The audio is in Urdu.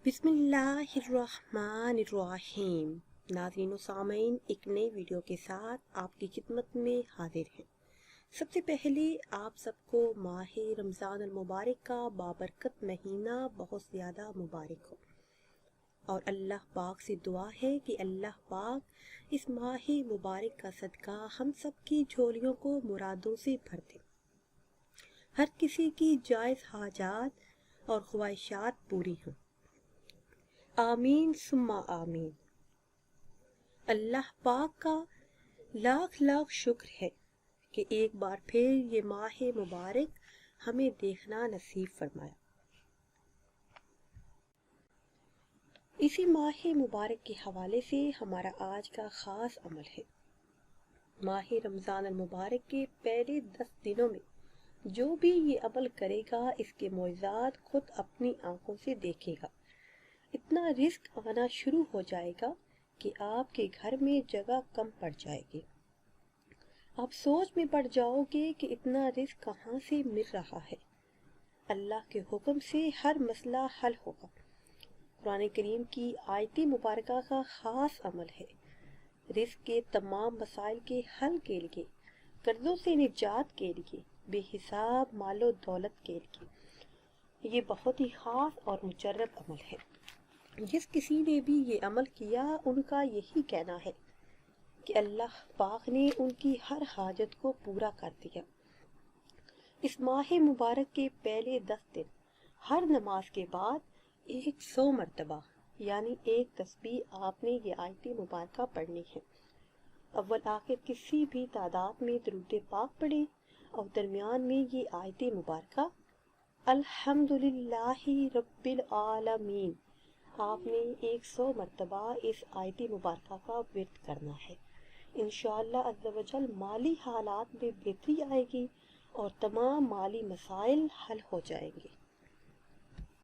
بسم اللہ الرحمن الرحیم۔ ناظرین و سامعین، ایک نئی ویڈیو کے ساتھ آپ کی خدمت میں حاضر ہیں۔ سب سے پہلے آپ سب کو ماہ رمضان المبارک کا بابرکت مہینہ بہت زیادہ مبارک ہو، اور اللہ پاک سے دعا ہے کہ اللہ پاک اس ماہ مبارک کا صدقہ ہم سب کی جھولیوں کو مرادوں سے بھر دے، ہر کسی کی جائز حاجات اور خواہشات پوری ہوں۔ آمین ثم آمین۔ اللہ پاک کا لاکھ لاکھ شکر ہے کہ ایک بار پھر یہ ماہ مبارک ہمیں دیکھنا نصیب فرمایا۔ اسی ماہ مبارک کے حوالے سے ہمارا آج کا خاص عمل ہے۔ ماہ رمضان المبارک کے پہلے 10 دنوں میں جو بھی یہ عمل کرے گا، اس کے معجزات خود اپنی آنکھوں سے دیکھے گا۔ اتنا رزق آنا شروع ہو جائے گا کہ آپ کے گھر میں جگہ کم پڑ جائے گی۔ آپ سوچ میں پڑ جاؤ گے کہ اتنا رزق کہاں سے مل رہا ہے۔ اللہ کے حکم سے ہر مسئلہ حل ہوگا۔ قرآن کریم کی آیت مبارکہ کا خاص عمل ہے رزق کے تمام مسائل کے حل کے لیے، قرضوں سے نجات کے لیے، بے حساب مال و دولت کے لیے۔ یہ بہت ہی خاص اور مجرب عمل ہے۔ جس کسی نے بھی یہ عمل کیا، ان کا یہی کہنا ہے کہ اللہ پاک نے ان کی ہر حاجت کو پورا کر دیا۔ اس ماہ مبارک کے پہلے 10 دن ہر نماز کے بعد 100 مرتبہ یعنی ایک تسبیح آپ نے یہ آیت مبارکہ پڑھنی ہے۔ اول آخر کسی بھی تعداد میں درود پاک پڑھیں اور درمیان میں یہ آیت مبارکہ الحمدللہ رب العالمین آپ نے 100 مرتبہ اس آیت مبارکہ کا ورد کرنا ہے۔ انشاءاللہ عز و جل مالی حالات میں بہتری آئے گی اور تمام مالی مسائل حل ہو جائیں گے۔